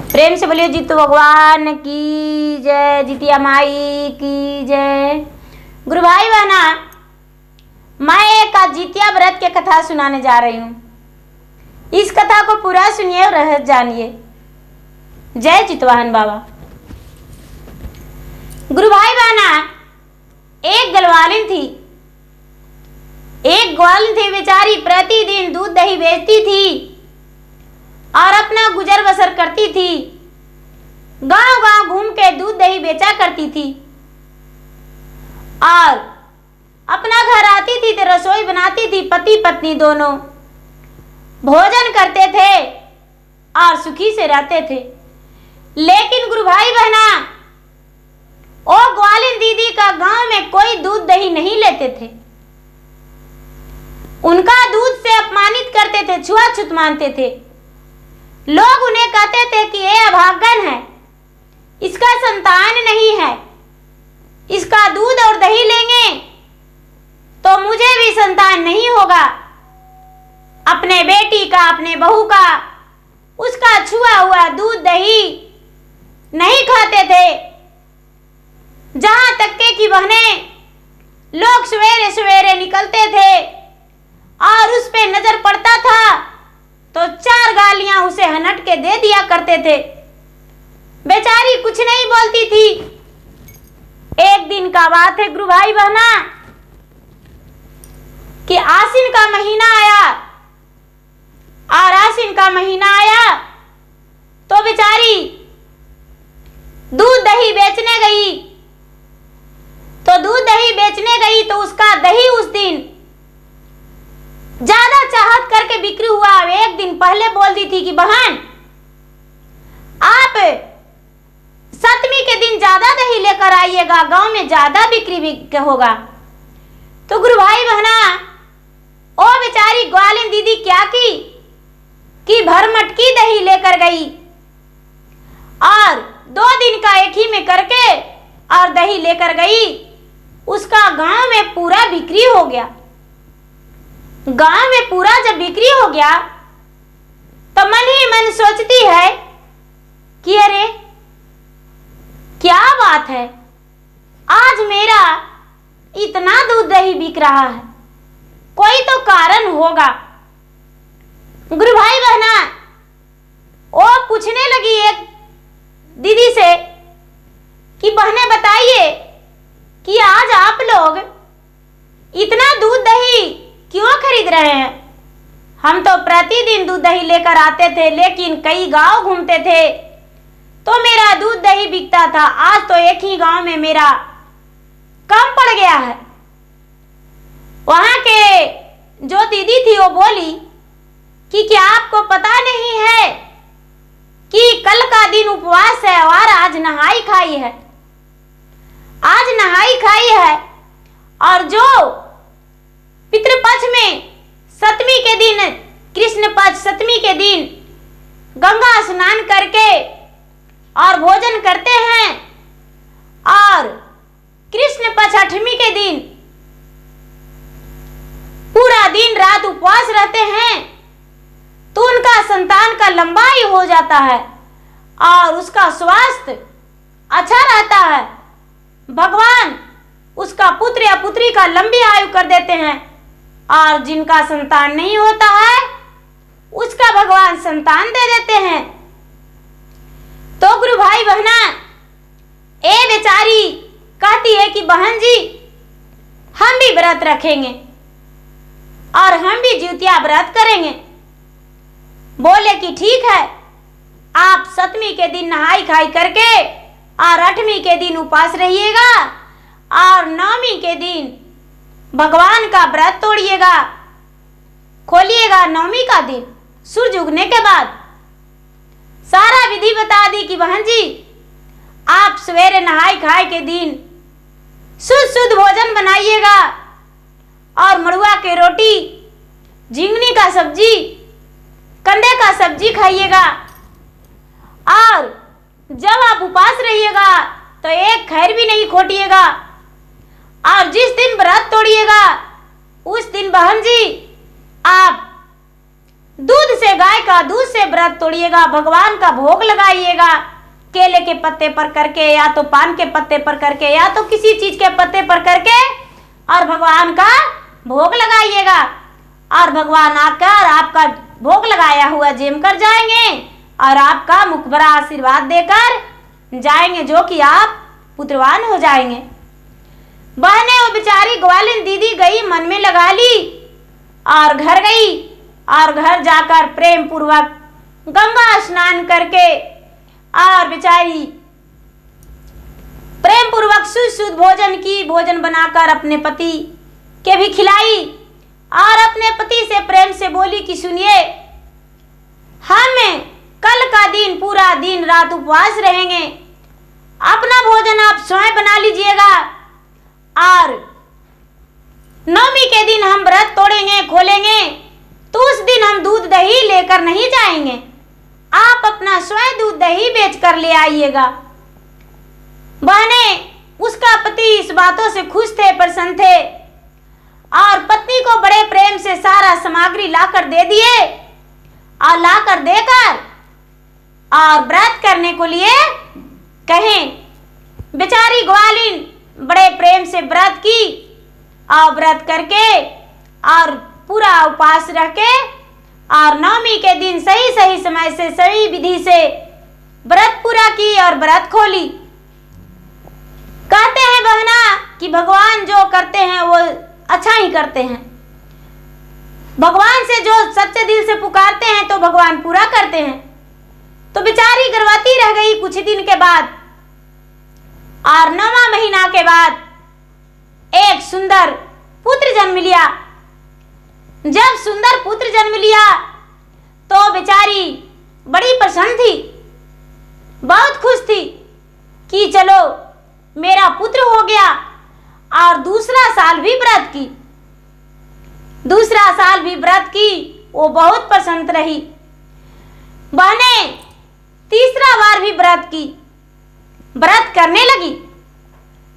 प्रेम से बोलिए जीतू भगवान की जय, जितिया माई की जय। गुरु भाई बहना, मैं एक आज जितिया व्रत की कथा सुनाने जा रही हूँ। इस कथा को पूरा सुनिए और रहस्य जानिए। जय चितवाहन बाबा। गुरु भाई बहना, एक गलवालिन थी। एक ग्वालिन थी, बेचारी प्रतिदिन दूध दही बेचती थी और अपना गुजर बसर करती थी। गांव गांव घूम के दूध दही बेचा करती थी और अपना घर आती थी तो रसोई बनाती थी। पति पत्नी दोनों भोजन करते थे और सुखी से रहते थे। लेकिन गुरु भाई बहना, ओ ग्वालिन दीदी का गांव में कोई दूध दही नहीं लेते थे। उनका दूध से अपमानित करते थे, छुआछूत मानते थे। लोग उन्हें कहते थे कि ये अभागन है, इसका संतान नहीं है, इसका दूध और दही लेंगे तो मुझे भी संतान नहीं होगा। अपने बेटी का, अपने बहू का, उसका छुआ हुआ दूध दही नहीं खाते थे। जहां तक के कि बहनें लोग सवेरे सवेरे निकलते थे और उस पे नजर पड़ता था तो 4 गालियां उसे हनट के दे दिया करते थे। बेचारी कुछ नहीं बोलती थी। एक दिन का बात है गुरु भाई बहना कि आसिन का महीना आया और आसिन का महीना आया तो बेचारी दूध दही बेचने गई। तो दूध दही बेचने गई तो उसका दही उस दिन ज्यादा चाहत करके बिक्री हुआ। एक दिन पहले बोल दी थी कि बहन आप सप्तमी के दिन ज्यादा दही लेकर आइएगा, गांव में ज्यादा बिक्री होगा। तो गुरु भाई बहना, ओ बेचारी ग्वालिन दीदी क्या की कि भर मटकी दही लेकर गई और 2 दिन का एक ही में करके और दही लेकर गई। उसका गांव में पूरा बिक्री हो गया। गांव में पूरा जब बिक्री हो गया तो मन ही मन सोचती है कि अरे क्या बात है, आज मेरा इतना दूध दही बिक रहा है, कोई तो कारण होगा। गुरु भाई बहना, वो पूछने लगी एक दीदी से कि बहने बताइए कि आज आप लोग इतना दूध दही क्यों खरीद रहे हैं? हम तो प्रतिदिन दूध दही लेकर आते थे, लेकिन कई गांव घूमते थे तो मेरा दूध दही बिकता था। आज तो एक ही गांव में मेरा कम पड़ गया है। वहां के जो दीदी थी वो बोली कि क्या आपको पता नहीं है कि कल का दिन उपवास है और आज नहाई खाई है। आज नहाई खाई है और जो पितृपक्ष में सप्तमी के दिन, कृष्ण पक्ष सप्तमी के दिन गंगा स्नान करके और भोजन करते हैं और कृष्ण पक्ष 8वीं के दिन पूरा दिन रात उपवास रहते हैं तो उनका संतान का लंबाई हो जाता है और उसका स्वास्थ्य अच्छा रहता है। भगवान उसका पुत्र या पुत्री का लंबी आयु कर देते हैं और जिनका संतान नहीं होता है उसका भगवान संतान दे देते हैं। तो गुरु भाई बहना, ए बेचारी कहती है कि बहन जी हम भी व्रत रखेंगे और हम भी जितिया व्रत करेंगे। बोले कि ठीक है, आप सप्तमी के दिन नहाई खाई करके और 8वीं के दिन उपवास रहिएगा और 9वीं के दिन भगवान का व्रत तोड़िएगा, खोलिएगा 9वीं का दिन सूरज उगने के बाद। सारा विधि बता दी कि बहन जी आप सवेरे नहाई खाई के दिन शुद्ध शुद्ध भोजन बनाइएगा और मड़ुआ की रोटी, झिंगनी का सब्जी, कंदे का सब्जी खाइएगा और जब आप उपवास रहिएगा तो एक खैर भी नहीं खोटिएगा और जिस दिन व्रत तोड़िएगा उस दिन बहन जी आप दूध से, गाय का दूध से व्रत तोड़िएगा, भगवान का भोग लगाइएगा, केले के पत्ते पर करके या तो पान के पत्ते पर करके या तो किसी चीज के पत्ते पर करके, और भगवान का भोग लगाइएगा। और भगवान आकर आपका भोग लगाया हुआ जेम कर जाएंगे और आपका मुखबरा आशीर्वाद देकर जाएंगे, जो कि आप पुत्रवान हो जाएंगे। बहने वो बेचारी ग्वालिन दीदी गई, मन में लगा ली और घर गई, और घर जाकर प्रेम पूर्वक गंगा स्नान करके और बेचारी प्रेम पूर्वक शुद्ध भोजन की, भोजन बनाकर अपने पति के भी खिलाई और अपने पति से प्रेम से बोली कि सुनिए, हम कल का दिन पूरा दिन रात उपवास रहेंगे, अपना भोजन आप स्वयं बना लीजिएगा, और नवमी के दिन हम व्रत तोड़ेंगे, खोलेंगे, तो उस दिन हम दूध दही लेकर नहीं जाएंगे, आप अपना स्वयं दूध दही बेच कर ले आइएगा। बहने, उसका पति इस बातों से खुश थे, प्रसन्न थे, और पत्नी को बड़े प्रेम से सारा सामग्री लाकर दे दिए, और लाकर देकर और व्रत करने को लिए कहें। बेचारी ग्वालिन बड़े प्रेम से व्रत की, और व्रत करके और पूरा उपवास रह के, और नवमी के दिन सही सही समय से सही विधि से व्रत पूरा की और व्रत खोली। कहते हैं बहना कि भगवान जो करते हैं वो अच्छा ही करते हैं। भगवान से जो सच्चे दिल से पुकारते हैं तो भगवान पूरा करते हैं। तो बेचारी गर्भवती रह गई कुछ दिन के बाद, और 9वां महीना के बाद एक सुंदर पुत्र जन्म लिया। जब सुंदर पुत्र जन्म लिया तो बेचारी बड़ी प्रसन्न थी, बहुत खुश थी कि चलो मेरा पुत्र हो गया। और दूसरा साल भी व्रत की, दूसरा साल भी व्रत की, वो बहुत प्रसन्न रही। बहने, तीसरा बार भी व्रत की, व्रत करने लगी।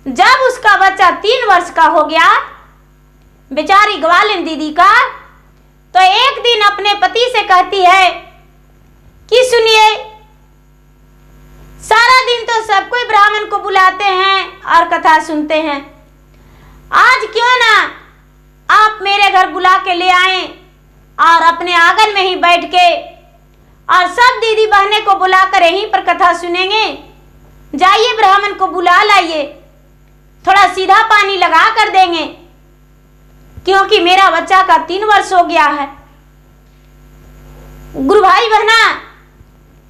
जब उसका बच्चा 3 वर्ष का हो गया, बेचारी ग्वालिन दीदी का, तो एक दिन अपने पति से कहती है कि सुनिए, सारा दिन तो सब कोई ब्राह्मण को बुलाते हैं और कथा सुनते हैं, आज क्यों ना आप मेरे घर बुला के ले आए और अपने आंगन में ही बैठ के और सब दीदी बहने को बुलाकर यहीं पर कथा सुनेंगे। जाइए ब्राह्मण को बुला लाइए, थोड़ा सीधा पानी लगा कर देंगे, क्योंकि मेरा बच्चा का 3 वर्ष हो गया है। गुरु भाई बहना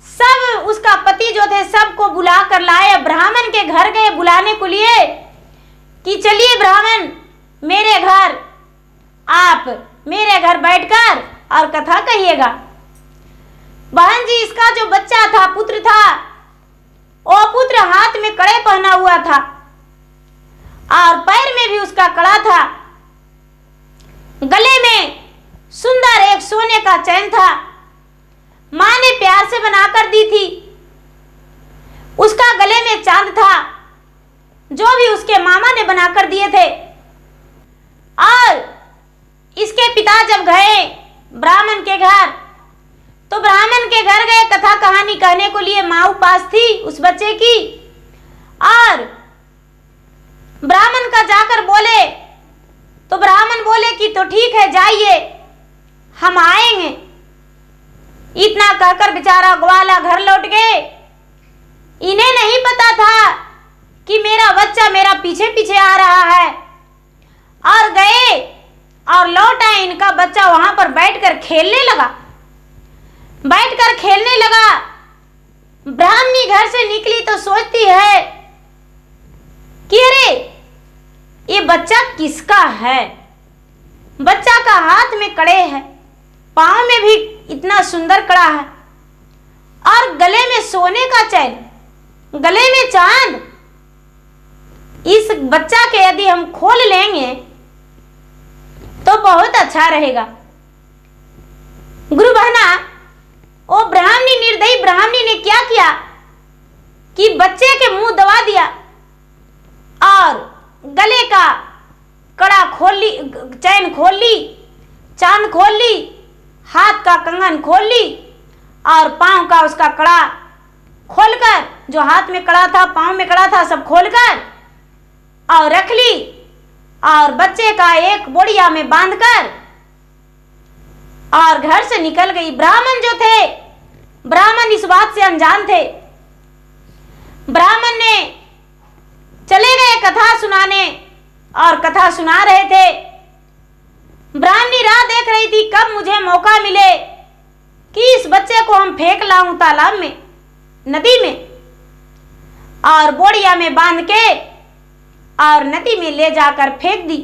सब उसका पति जो थे सबको बुला कर लाए। ब्राह्मण के घर गए बुलाने को लिए कि चलिए ब्राह्मण मेरे घर, आप मेरे घर बैठकर और कथा कहिएगा। बहन जी, इसका जो बच्चा था, पुत्र था, वो पुत्र हाथ में कड़े पहना हुआ था और पैर में भी उसका कड़ा था, गले में सुंदर एक सोने का चैन था, मां ने प्यार से बनाकर दी थी। उसका गले में चांद था जो भी उसके मामा ने बनाकर दिए थे। और इसके पिता जब गए ब्राह्मण के घर, तो ब्राह्मण के घर गए कथा कहानी कहने को लिए। माँ उपास थी उस बच्चे की, और ब्राह्मण का जाकर बोले तो ब्राह्मण बोले कि तो ठीक है, जाइए, हम आएंगे। इतना कहकर बेचारा ग्वाला घर लौट गए। इन्हें नहीं पता था कि मेरा बच्चा मेरा पीछे पीछे आ रहा है। और गए और लौट आए, इनका बच्चा वहां पर बैठकर खेलने लगा। बैठकर खेलने लगा। ब्राह्मणी घर से निकली तो सोचती है कि अरे ये बच्चा किसका है। बच्चा का हाथ में कड़े है, पांव में भी इतना सुंदर कड़ा है, और गले में सोने का चैन, गले में चांद। इस बच्चा के यदि हम खोल लेंगे तो बहुत अच्छा रहेगा। गुरु बहना, वो ब्राह्मणी, निर्दयी ब्राह्मणी ने क्या किया कि बच्चे के मुंह दबा दिया और गले का कड़ा खोल ली, चैन खोल ली, चांद खोल ली, हाथ का कंगन खोल ली और पांव का उसका कड़ा खोलकर, जो हाथ में कड़ा था पांव में कड़ा था सब खोलकर और रख ली और बच्चे का एक बोड़िया में बांधकर और घर से निकल गई। ब्राह्मण जो थे, ब्राह्मण इस बात से अनजान थे। ब्राह्मण ने चले गए कथा सुनाने और कथा सुना रहे थे। ब्राह्मणी राह देख रही थी कब मुझे मौका मिले कि इस बच्चे को हम फेंक लाऊं तालाब में, नदी में, और बोड़िया में बांध के और नदी में ले जाकर फेंक दी।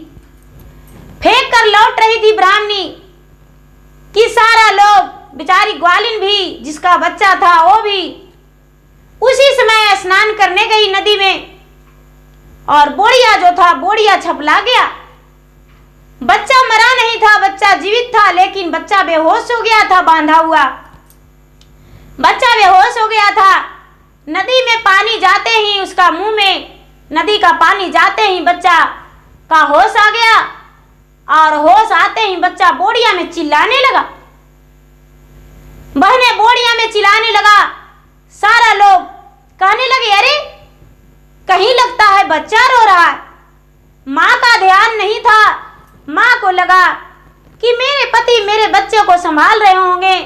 फेंक कर लौट रही थी ब्राह्मणी कि सारा लोग, बेचारी ग्वालिन भी जिसका बच्चा था वो भी उसी समय स्नान करने गई नदी में और बोड़िया जो था बोड़िया छपला गया। बच्चा मरा नहीं था, बच्चा जीवित था, लेकिन बच्चा बेहोश हो गया था बांधा हुआ। बच्चा बेहोश हो गया था। नदी में पानी जाते ही उसका मुंह में नदी का पानी जाते ही बच्चा का होश आ गया और होश आते ही बच्चा बोड़िया में चिल्लाने लगा। बहने बोड़िया में चिल्लाने लगा। सारा लोग कहने लगे अरे कहीं लगता है बच्चा रो रहा है। माँ का ध्यान नहीं था। माँ को लगा कि मेरे पति मेरे बच्चे को संभाल रहे होंगे,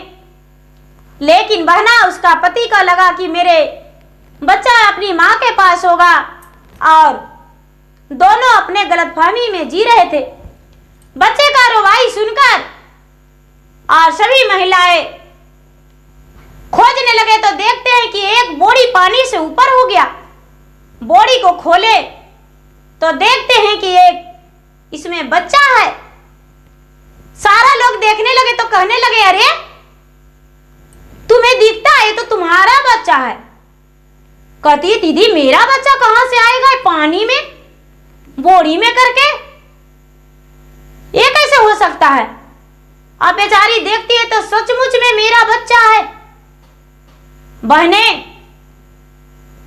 लेकिन बहना उसका पति का लगा कि मेरे बच्चा अपनी माँ के पास होगा और दोनों अपने गलतफहमी में जी रहे थे। बच्चे का रोवाई सुनकर और सभी महिलाएं खोजने लगे तो देखते हैं कि एक बोड़ी पानी से ऊपर हो गया। बोड़ी को खोले तो देखते हैं कि एक इसमें बच्चा है। सारा लोग देखने लगे तो कहने लगे अरे तुम्हें दिखता है तो तुम्हारा बच्चा है। कहती दीदी मेरा बच्चा कहां से आएगा पानी में बोड़ी में करके, ये कैसे हो सकता है। अब बेचारी देखती है तो सचमुच में मेरा बच्चा है। बहने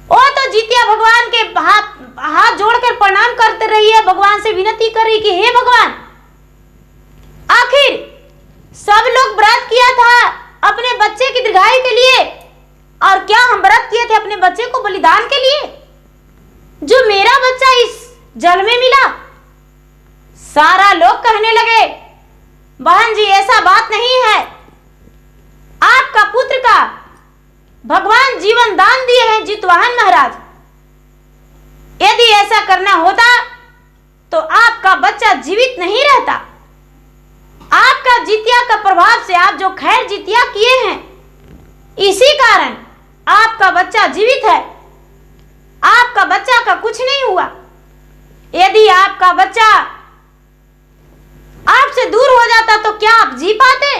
वो तो जितिया भगवान के हाथ जोड़कर प्रणाम करते रही है, भगवान से विनती कर रही कि हे भगवान, आखिर सब लोग व्रत किया था अपने बच्चे की दीर्घायु के लिए, और क्या हम व्रत किए थे अपने बच्चे को बलिदान के लिए, जो मेरा बच्चा इस जल में मिला। सारा लोग कहने लगे बहन जी ऐसा बात नहीं है, आपका पुत्र का भगवान जीवन दान दिए हैं जितवाहन महाराज। यदि ऐसा करना होता तो आपका बच्चा जीवित नहीं रहता। आपका जितिया का प्रभाव से आप जो खैर जितिया किए हैं इसी कारण आपका बच्चा जीवित है। आपका बच्चा का कुछ नहीं हुआ। यदि आपका बच्चा आपसे दूर हो जाता तो क्या आप जी पाते।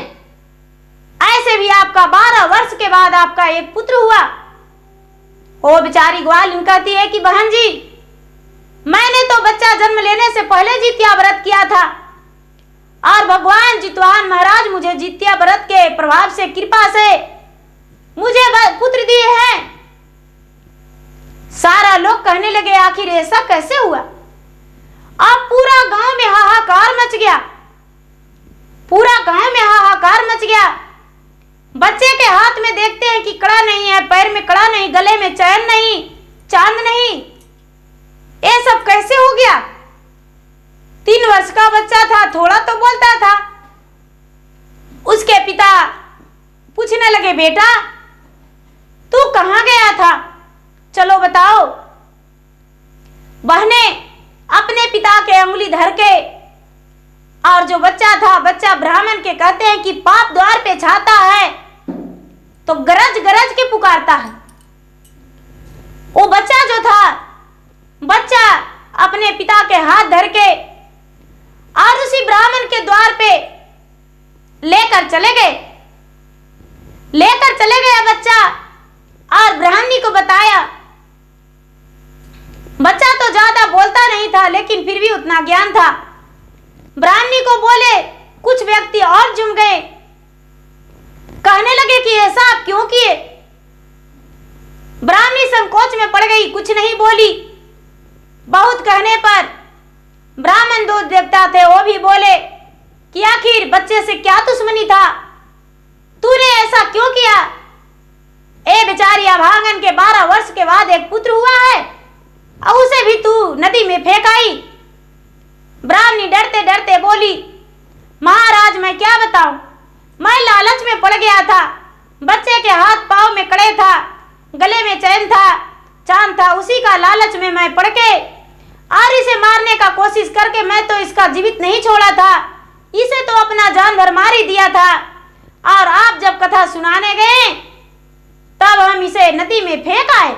ऐसे भी आपका 12 वर्ष के बाद आपका एक पुत्र हुआ। वो बेचारी ग्वालिन कहती है कि बहन जी मैंने तो बच्चा जन्म लेने से पहले जितिया व्रत किया था और भगवान जितवाहन महाराज मुझे जितिया व्रत के प्रभाव से कृपा से मुझे पुत्र दिए हैं। सारा लोग कहने लगे आखिर ऐसा कैसे हुआ। अब पूरा गांव में हाहाकार मच गया। पूरा गांव में हाहाकार मच गया। बच्चे के हाथ में देखते हैं कि कड़ा नहीं है, पैर में कड़ा नहीं, गले में चैन नहीं, चांद नहीं, ये सब कैसे हो गया। 3 वर्ष का बच्चा था, थोड़ा तो बोलता था। उसके पिता पूछने लगे बेटा तू कहां गया था, चलो बताओ। बहने अपने पिता के अंगुली धर के और जो बच्चा था, बच्चा ब्राह्मण के कहते हैं कि पाप द्वार पे छाता है तो गरज गरज के पुकारता है। वो बच्चा जो था, बच्चा अपने पिता के हाथ धर के और उसी ब्राह्मण के द्वार पे लेकर चले गए। लेकर चले गया बच्चा और ब्राह्मणी को बताया। बच्चा तो ज्यादा बोलता नहीं था लेकिन फिर भी उतना ज्ञान था। ब्राह्मणी को बोले, कुछ व्यक्ति और जुम गए, कहने लगे कि ऐसा आप क्यों किए। ब्राह्मणी संकोच में पड़ गई, कुछ नहीं बोली। बहुत कहने पर ब्राह्मण दो देवता थे, वो भी बोले कि आखिर बच्चे से क्या दुश्मनी था, तूने ऐसा क्यों किया? ए बेचारी अभागन के 12 वर्ष के बाद एक पुत्र हुआ है और उसे भी तू नदी में फेंक आई। ब्राह्मणी डरते डरते बोली, महाराज मैं क्या बताऊं, मैं लालच में पड़ गया था। बच्चे के हाथ पांव में कड़े था, गले में चैन था, चांद था, उसी का लालच में मैं पड़ के और इसे मारने का कोशिश करके मैं तो इसका जीवित नहीं छोड़ा था, इसे तो अपना जान भर मार ही दिया था। और आप जब कथा सुनाने गए तब हम इसे नदी में फेंक आए।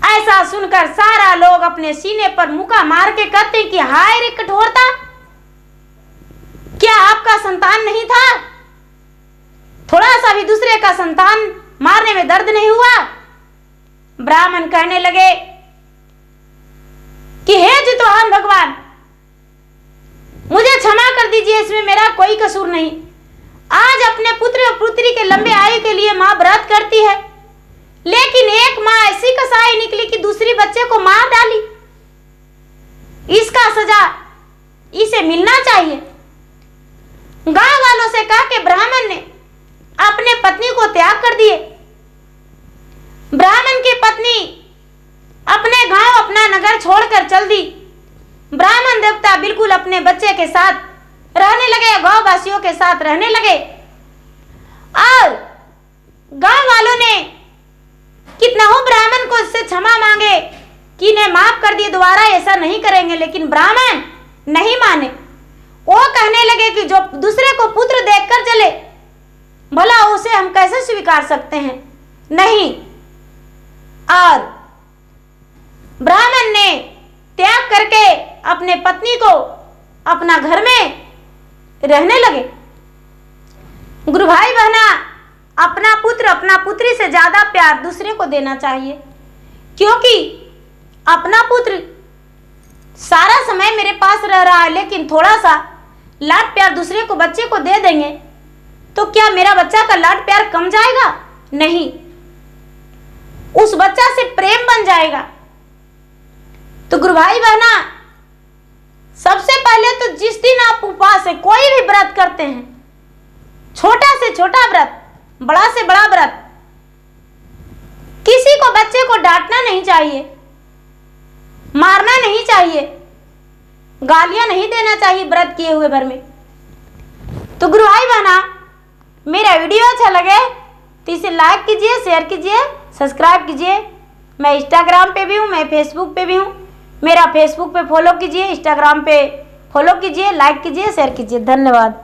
ऐसा सुनकर सारा लोग अपने सीने पर मुक्का मार के कहते कि हाय रे कठोरता, क्या आपका संतान नहीं था? थोड़ा सा भी दूसरे का संतान मारने में दर्द नहीं हुआ? ब्राह्मण कहने लगे कि हे जितवाहन भगवान, मुझे क्षमा कर दीजिए, इसमें मेरा कोई कसूर नहीं। आज अपने पुत्र और पुत्री के लंबे आयु के लिए मां व्रत करती है, लेकिन एक मां ऐसी कसाई निकली कि दूसरी बच्चे को मार डाली। इसका सजा इसे मिलना चाहिए। गांव वालों से कहा कि ब्राह्मण ने अपने पत्नी को त्याग कर दिए। ब्राह्मण की पत्नी अपने गांव अपना नगर छोड़कर चल दी। ब्राह्मण देवता बिल्कुल अपने बच्चे के साथ रहने लगे, गांव वासियों के साथ रहने लगे। और गांव वालों ने कितना हो ब्राह्मण को इससे क्षमा मांगे कि इन्हें माफ कर दिए, दोबारा ऐसा नहीं करेंगे, लेकिन ब्राह्मण नहीं माने। वो कहने लगे कि जो दूसरे को पुत्र देखकर चले, भला उसे हम कैसे स्वीकार सकते हैं? नहीं। और ब्राह्मण ने त्याग करके अपने पत्नी को अपना घर में रहने लगे। गुरु भाई बहना, अपना पुत्र अपना पुत्री से ज्यादा प्यार दूसरे को देना चाहिए, क्योंकि अपना पुत्र सारा समय मेरे पास रह रहा है, लेकिन थोड़ा सा लाड प्यार दूसरे को बच्चे को दे देंगे तो क्या मेरा बच्चा का लाड प्यार कम जाएगा? नहीं, उस बच्चा से प्रेम बन जाएगा। तो गुरु भाई बहना, सबसे पहले तो जिस दिन आप उपवास है कोई भी व्रत करते हैं, छोटा से छोटा व्रत, बड़ा से बड़ा व्रत, किसी को बच्चे को डांटना नहीं चाहिए, मारना नहीं चाहिए, गालियां नहीं देना चाहिए व्रत किए हुए भर में। तो गुरु भाई बहना, मेरा वीडियो अच्छा लगे तो इसे लाइक कीजिए, शेयर कीजिए, सब्सक्राइब कीजिए। मैं इंस्टाग्राम पे भी हूँ, मैं फेसबुक पे भी हूँ। मेरा फेसबुक पे फॉलो कीजिए, इंस्टाग्राम पे फॉलो कीजिए, लाइक कीजिए, शेयर कीजिए। धन्यवाद।